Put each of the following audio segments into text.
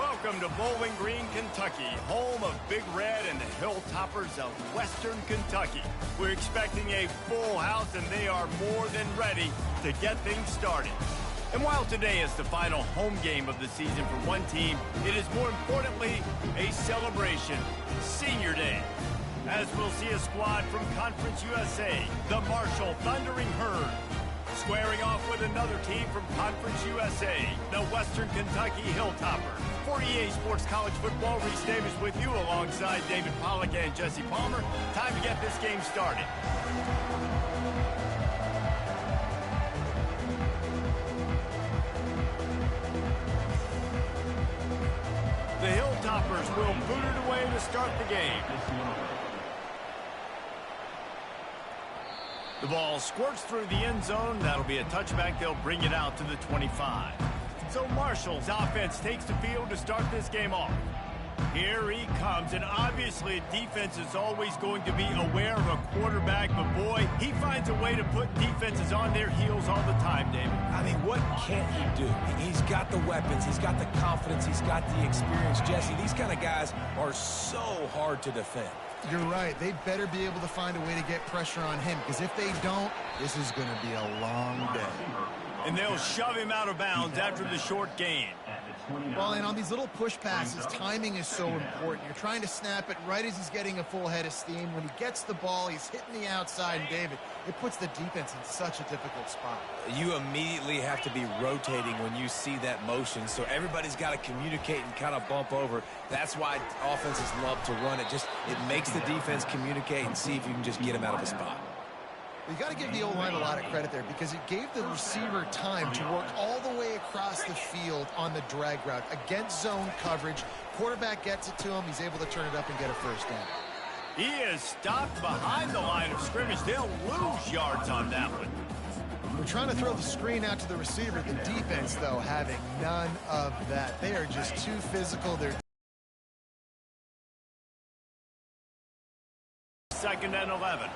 Welcome to Bowling Green, Kentucky, home of Big Red and the Hilltoppers of Western Kentucky. We're expecting a full house, and they are more than ready to get things started. And while today is the final home game of the season for one team, it is more importantly a celebration, Senior Day. As we'll see a squad from Conference USA, the Marshall Thundering Herd, squaring off with another team from Conference USA, the Western Kentucky Hilltoppers. For EA Sports College Football, Reese Davis with you alongside David Pollack and Jesse Palmer. Time to get this game started. The Hilltoppers will boot it away to start the game. The ball squirts through the end zone. That'll be a touchback. They'll bring it out to the 25. So Marshall's offense takes the field to start this game off. Here he comes, and obviously defense is always going to be aware of a quarterback, but boy, he finds a way to put defenses on their heels all the time, David. I mean, what can't he do? He's got the weapons, he's got the confidence, he's got the experience. Jesse, these kind of guys are so hard to defend. You're right. They better be able to find a way to get pressure on him, because if they don't, this is going to be a long day. And they'll shove him out of bounds after the short gain. Well, and on these little push passes, timing is so important. You're trying to snap it right as he's getting a full head of steam. When he gets the ball, he's hitting the outside, and David, it puts the defense in such a difficult spot. You immediately have to be rotating when you see that motion, so everybody's got to communicate and kind of bump over. That's why offenses love to run it. It makes the defense communicate and see if you can just get him out of a spot. You got to give the O-line a lot of credit there, because it gave the receiver time to work all the way across the field on the drag route against zone coverage. Quarterback gets it to him. He's able to turn it up and get a first down. He is stopped behind the line of scrimmage. They'll lose yards on that one. We're trying to throw the screen out to the receiver. The defense, though, having none of that. They are just too physical. They're 2nd and 11.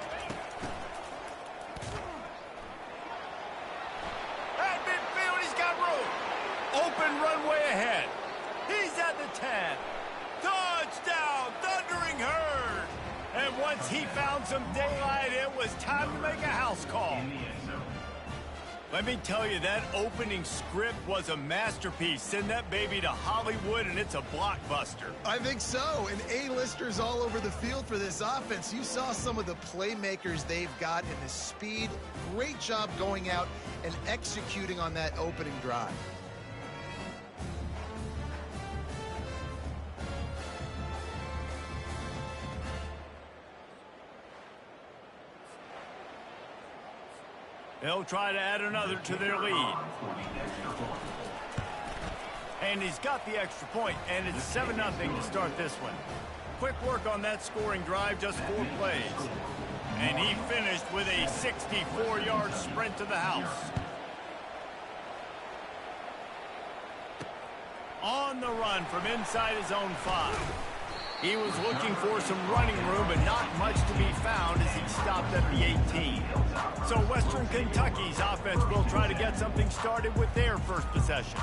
Open runway ahead. He's at the 10. Touchdown, Thundering Herd. And once he found some daylight, it was time to make a house call. Let me tell you, that opening script was a masterpiece. Send that baby to Hollywood, and it's a blockbuster. I think so. And A-listers all over the field for this offense. You saw some of the playmakers they've got in the speed. Great job going out and executing on that opening drive. They'll try to add another to their lead. And he's got the extra point, and it's 7-0 to start this one. Quick work on that scoring drive, just 4 plays. And he finished with a 64-yard sprint to the house. On the run from inside his own 5. He was looking for some running room, but not much to be found as he stopped at the 18. So Western Kentucky's offense will try to get something started with their first possession.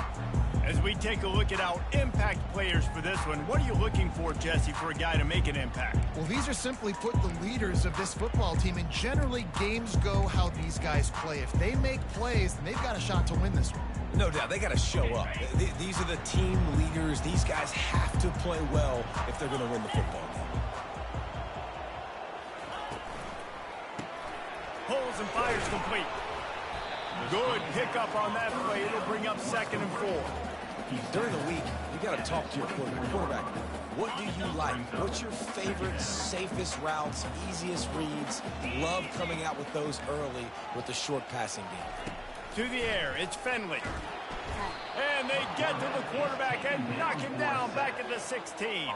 As we take a look at our impact players for this one, what are you looking for, Jesse, for a guy to make an impact? Well, these are simply put the leaders of this football team, and generally games go how these guys play. If they make plays, then they've got a shot to win this one. No doubt, they got to show up. These are the team leaders. These guys have to play well if they're going to win the football game. Pulls and fires complete. Good pickup on that play. It'll bring up 2nd and 4. During the week, you got to talk to your quarterback. What do you like? What's your favorite, safest routes, easiest reads? Love coming out with those early with the short passing game. To the air, it's Finley. And they get to the quarterback and knock him down back at the 16.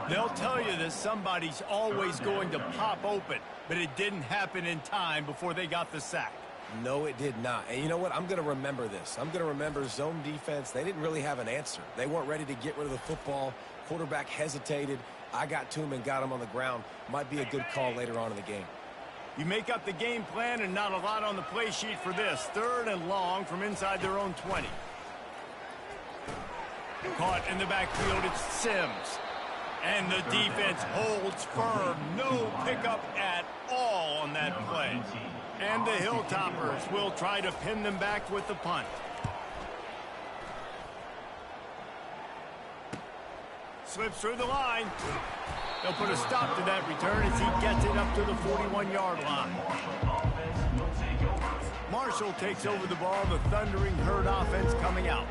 They'll tell you that somebody's always going to pop open, but it didn't happen in time before they got the sack. No, it did not. And you know what? I'm going to remember this. I'm going to remember zone defense. They didn't really have an answer. They weren't ready to get rid of the football. Quarterback hesitated. I got to him and got him on the ground. Might be a good call later on in the game. You make up the game plan and not a lot on the play sheet for this. 3rd and long from inside their own 20. Caught in the backfield, it's Sims. And the defense holds firm. No pickup at all on that play. And the Hilltoppers will try to pin them back with the punt. Slips through the line. They'll put a stop to that return as he gets it up to the 41-yard line. Marshall takes over the ball, the Thundering Herd offense coming out.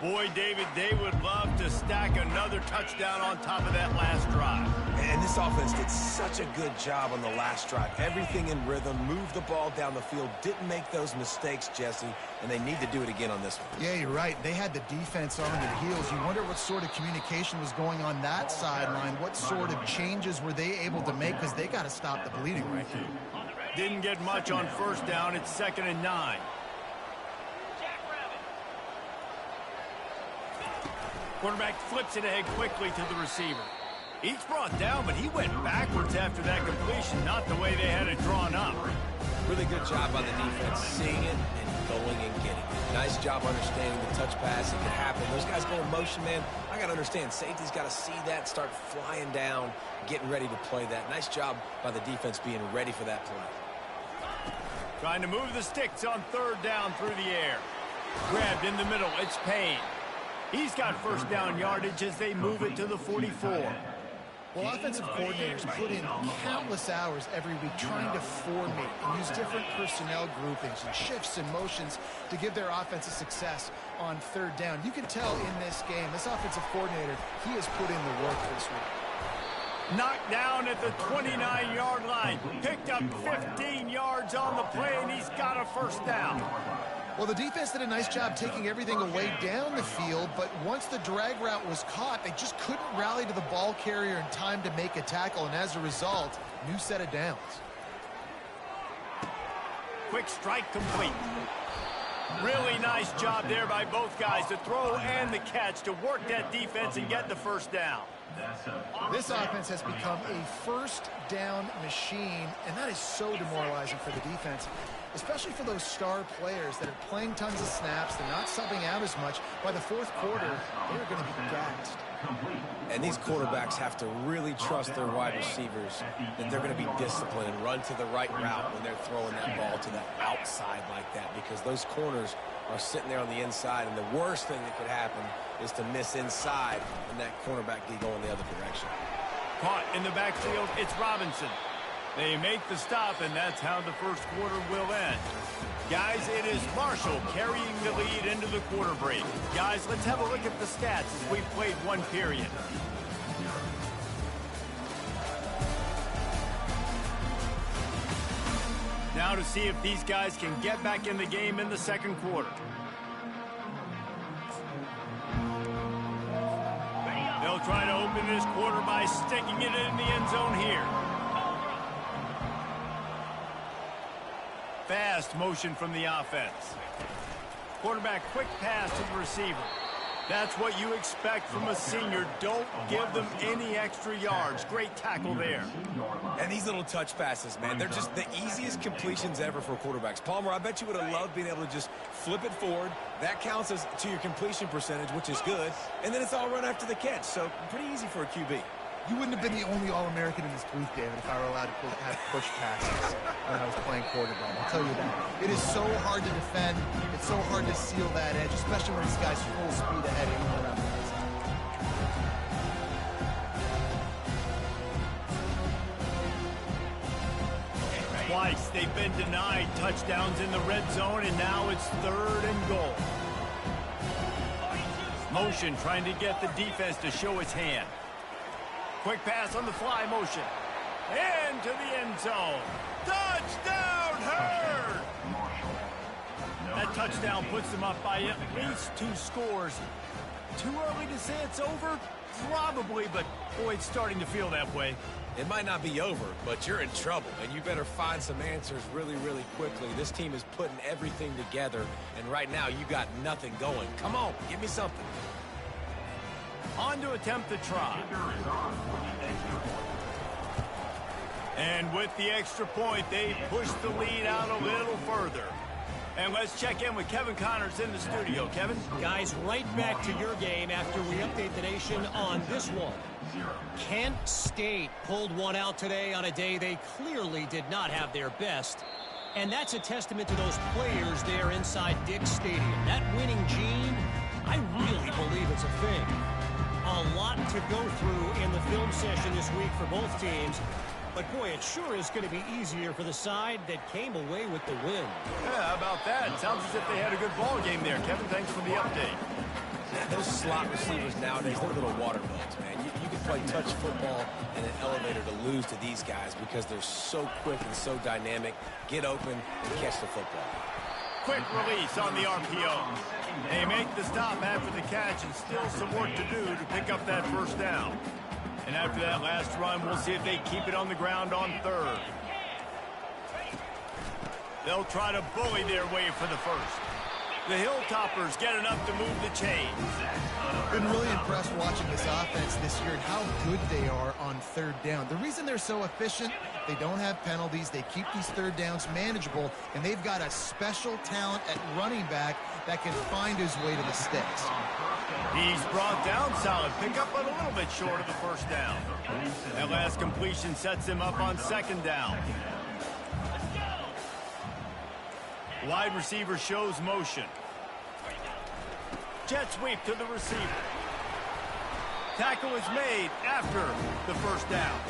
Boy, David, they would love to stack another touchdown on top of that last drive. And this offense did such a good job on the last drive. Everything in rhythm, moved the ball down the field, didn't make those mistakes, Jesse, and they need to do it again on this one. Yeah, you're right. They had the defense on their heels. You wonder what sort of communication was going on that sideline. What sort of changes were they able to make, because they got to stop the bleeding right here. Didn't get much on first down. It's 2nd and 9. Quarterback flips it ahead quickly to the receiver. He's brought down, but he went backwards after that completion, not the way they had it drawn up. Really good job by the defense, seeing it and going and getting it. Nice job understanding the touch pass. It could happen. Those guys go in motion, man. I got to understand, safety's got to see that, start flying down, getting ready to play that. Nice job by the defense being ready for that play. Trying to move the sticks on 3rd down through the air. Grabbed in the middle. It's Payne. He's got first down yardage as they move it to the 44. Well, offensive coordinators put in countless hours every week trying to formate and use different personnel groupings and shifts and motions to give their offensive success on 3rd down. You can tell in this game, this offensive coordinator, he has put in the work this week. Knocked down at the 29-yard line. Picked up 15 yards on the play, and he's got a first down. Well, the defense did a nice job taking everything away down the field, but once the drag route was caught, they just couldn't rally to the ball carrier in time to make a tackle, and as a result, new set of downs. Quick strike complete. Really nice job there by both guys, the throw and the catch, to work that defense and get the first down. This offense has become a first down machine, and that is so demoralizing for the defense, especially for those star players that are playing tons of snaps. They're not subbing out as much. By the 4th quarter, they're going to be gassed. And these quarterbacks have to really trust their wide receivers that they're going to be disciplined and run to the right route when they're throwing that ball to the outside like that, because those corners are sitting there on the inside, and the worst thing that could happen is to miss inside and that cornerback be going the other direction. Caught in the backfield, it's Robinson. They make the stop, and that's how the first quarter will end. Guys, it is Marshall carrying the lead into the quarter break. Guys, let's have a look at the stats as we've played one period. Now to see if these guys can get back in the game in the 2nd quarter. They'll try to open this quarter by sticking it in the end zone here. Fast motion from the offense. Quarterback quick pass to the receiver. That's what you expect from a senior. Don't give them any extra yards. Great tackle there. And these little touch passes, man, they're just the easiest completions ever for quarterbacks. Palmer, I bet you would have loved being able to just flip it forward. That counts as to your completion percentage, which is good. And then it's all run after the catch. So pretty easy for a QB. You wouldn't have been the only All-American in this booth, David, if I were allowed to have push passes when I was playing quarterback. I'll tell you that. It is so hard to defend. It's so hard to seal that edge, especially when this guy's full speed ahead even around the red zone. Twice they've been denied touchdowns in the red zone, and now it's 3rd and goal. Motion trying to get the defense to show its hand. Quick pass on the fly motion. Into the end zone. Touchdown, Herd! That touchdown puts them up by at least 2 scores. Too early to say it's over? Probably, but boy, it's starting to feel that way. It might not be over, but you're in trouble, and you better find some answers really, really quickly. This team is putting everything together, and right now you got nothing going. Come on, give me something. On to attempt the try. And with the extra point, they push the lead out a little further. And let's check in with Kevin Connors in the studio. Kevin? Guys, right back to your game after we update the nation on this one. Kent State pulled one out today on a day they clearly did not have their best. And that's a testament to those players there inside Dick's Stadium. That winning gene, I really believe it's a thing. A lot to go through in the film session this week for both teams. But, boy, it sure is going to be easier for the side that came away with the win. Yeah, how about that? It sounds as if they had a good ball game there. Kevin, thanks for the update. Those slot receivers nowadays, they're little water bugs, man. You can play touch football in an elevator to lose to these guys because they're so quick and so dynamic. Get open and catch the football. Quick release on the RPO. They make the stop after the catch and still some work to do to pick up that first down. And after that last run, we'll see if they keep it on the ground on third. They'll try to bully their way for the first. The Hilltoppers get enough to move the chains. Been really impressed watching this offense this year and how good they are on third down. The reason they're so efficient, they don't have penalties, they keep these third downs manageable, and they've got a special talent at running back that can find his way to the sticks. He's brought down solid pickup, but a little bit short of the first down. That last completion sets him up on second down. Wide receiver shows motion. Jet sweep to the receiver. Tackle is made after the first down.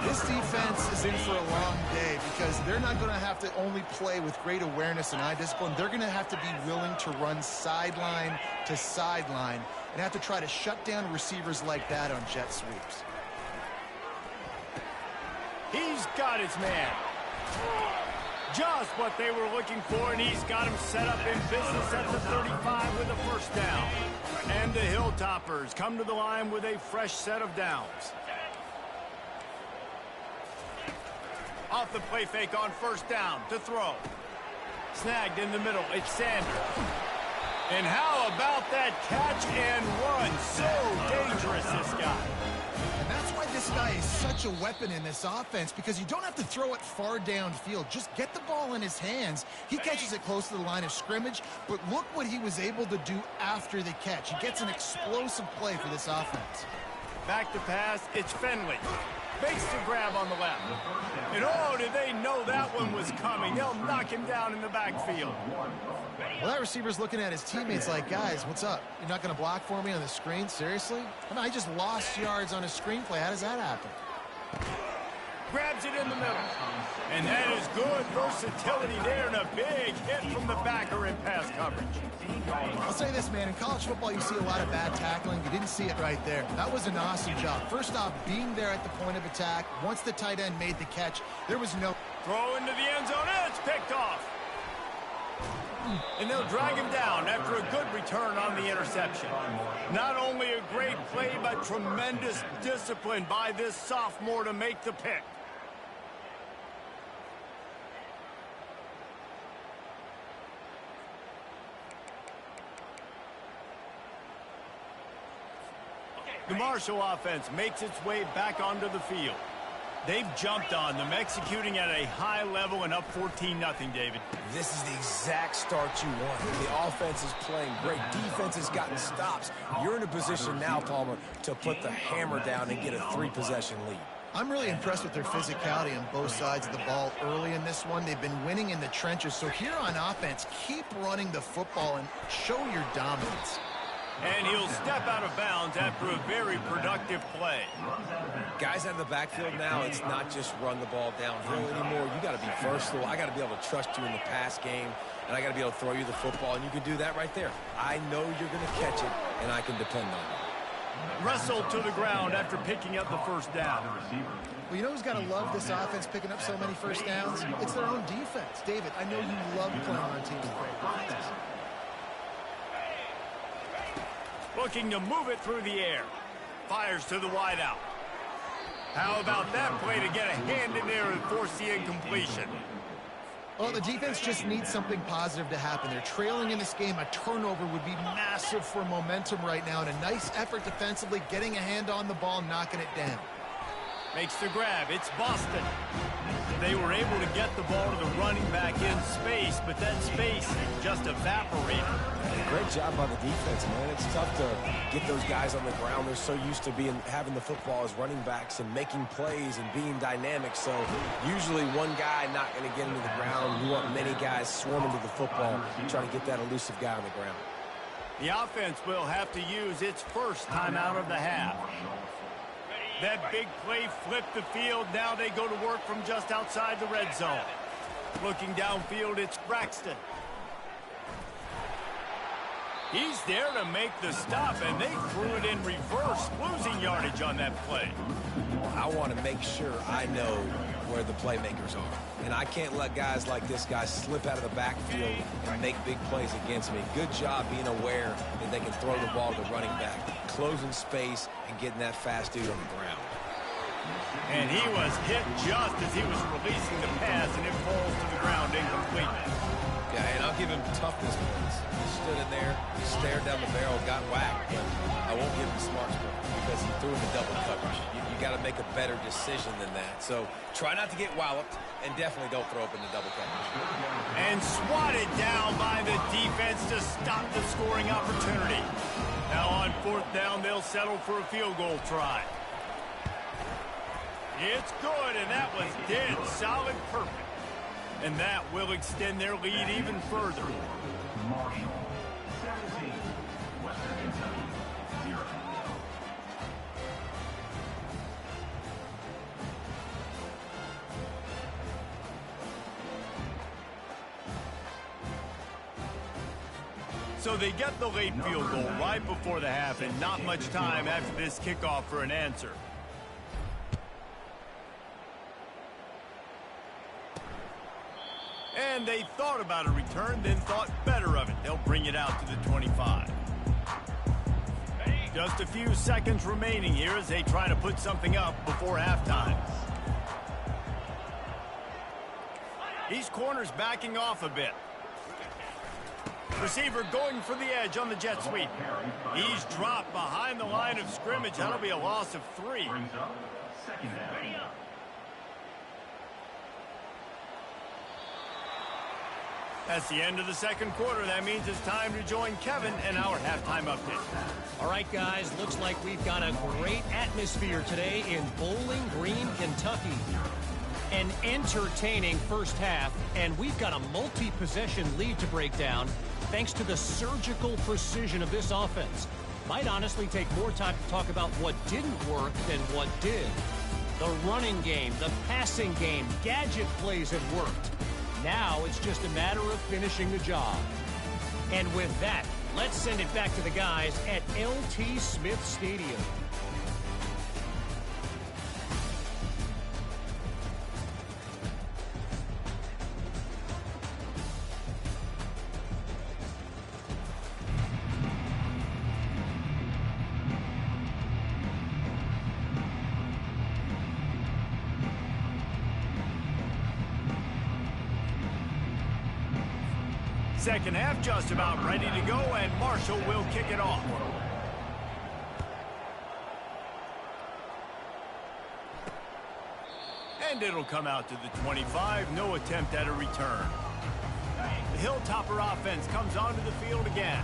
This defense is in for a long day because they're not going to have to only play with great awareness and eye discipline. They're going to have to be willing to run sideline to sideline and have to try to shut down receivers like that on jet sweeps. He's got his man. Just what they were looking for, and he's got him set up in business at the 35 with a first down. And the Hilltoppers come to the line with a fresh set of downs. Off the play fake on first down to throw. Snagged in the middle. It's Sanders. And how about that catch and run? So dangerous, this guy. And that's why this guy is such a weapon in this offense, because you don't have to throw it far downfield. Just get the ball in his hands. He catches it close to the line of scrimmage, but look what he was able to do after the catch. He gets an explosive play for this offense. Back to pass, it's Finley. Makes the grab on the left. And oh, did they know that one was coming. They'll knock him down in the backfield. Well, that receiver's looking at his teammates like, guys, what's up? You're not going to block for me on the screen? Seriously? I mean, I just lost yards on a screenplay. How does that happen? Grabs it in the middle. And that is good versatility there, and a big hit from the backer in pass coverage. I'll say this, man. In college football, you see a lot of bad tackling. You didn't see it right there. That was an awesome job. First off, being there at the point of attack. Once the tight end made the catch, there was no... Throw into the end zone, and it's picked off. And they'll drag him down after a good return on the interception. Not only a great play, but tremendous discipline by this sophomore to make the pick. The Marshall offense makes its way back onto the field. They've jumped on them, executing at a high level and up 14-0, David. This is the exact start you want. The offense is playing great. Defense has gotten stops. You're in a position now, Palmer, to put the hammer down and get a 3-possession lead. I'm really impressed with their physicality on both sides of the ball early in this one. They've been winning in the trenches. So here on offense, keep running the football and show your dominance. And he'll step out of bounds after a very productive play. Guys out of the backfield now, it's not just run the ball downhill anymore. You got to be versatile. I got to be able to trust you in the pass game, and I got to be able to throw you the football, and you can do that right there. I know you're going to catch it, and I can depend on it. Wrestled to the ground after picking up the first down. Well, you know who's got to love this offense picking up so many first downs? It's their own defense. David, I know you love playing on teams with great defenses. Looking to move it through the air. Fires to the wideout. How about that play to get a hand in there and force the incompletion? Well, the defense just needs something positive to happen. They're trailing in this game. A turnover would be massive for momentum right now. And a nice effort defensively, getting a hand on the ball, knocking it down. Makes the grab. It's Boston. They were able to get the ball to the running back in space, but that space just evaporated. Great job by the defense, man. It's tough to get those guys on the ground. They're so used to having the football as running backs and making plays and being dynamic. So usually one guy not going to get into the ground. You want many guys swarming to the football, trying to get that elusive guy on the ground. The offense will have to use its first timeout of the half. That big play flipped the field. Now they go to work from just outside the red zone. Looking downfield, it's Braxton. He's there to make the stop, and they threw it in reverse, losing yardage on that play. I want to make sure I know where the playmakers are. And I can't let guys like this guy slip out of the backfield and make big plays against me. Good job being aware that they can throw the ball to the running back, closing space and getting that fast dude on the ground. And he was hit just as he was releasing the pass, and it falls to the ground incomplete. Yeah, and I'll give him toughness points. He stood in there, stared down the barrel, got whacked, but I won't give him smarts points because he threw in the double coverage. You got to make a better decision than that. So try not to get walloped, and definitely don't throw up in the double coverage. And swatted down by the defense to stop the scoring opportunity. Now on fourth down, they'll settle for a field goal try. It's good, and that was dead solid perfect. And that will extend their lead even further. So they get the late field goal right before the half, and not much time after this kickoff for an answer. And they thought about a return, then thought better of it. They'll bring it out to the 25. Just a few seconds remaining here as they try to put something up before halftime. These corners backing off a bit. Receiver going for the edge on the jet sweep. He's dropped behind the line of scrimmage. That'll be a loss of 3. That's the end of the second quarter. That means it's time to join Kevin and our halftime update. All right, guys, looks like we've got a great atmosphere today in Bowling Green, Kentucky. An entertaining first half, and we've got a multi-possession lead to break down thanks to the surgical precision of this offense. Might honestly take more time to talk about what didn't work than what did. The running game, the passing game, gadget plays have worked. Now it's just a matter of finishing the job. And with that, let's send it back to the guys at LT Smith Stadium. Second half just about ready to go, and Marshall will kick it off. And it'll come out to the 25. No attempt at a return. The Hilltopper offense comes onto the field again.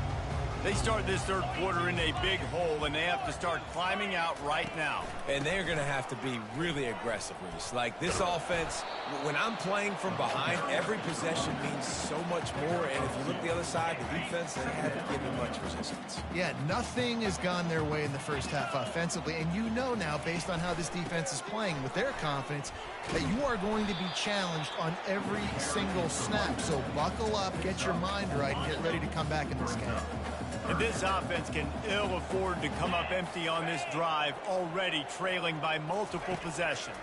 They start this third quarter in a big hole, and they have to start climbing out right now. And they're going to have to be really aggressive, Reese. Like, this offense, when I'm playing from behind, every possession means so much more. And if you look the other side, the defense, they haven't given much resistance. Yeah, nothing has gone their way in the first half offensively. And you know now, based on how this defense is playing with their confidence, that you are going to be challenged on every single snap. So buckle up, get your mind right, and get ready to come back in this game. And this offense can ill afford to come up empty on this drive, already trailing by multiple possessions.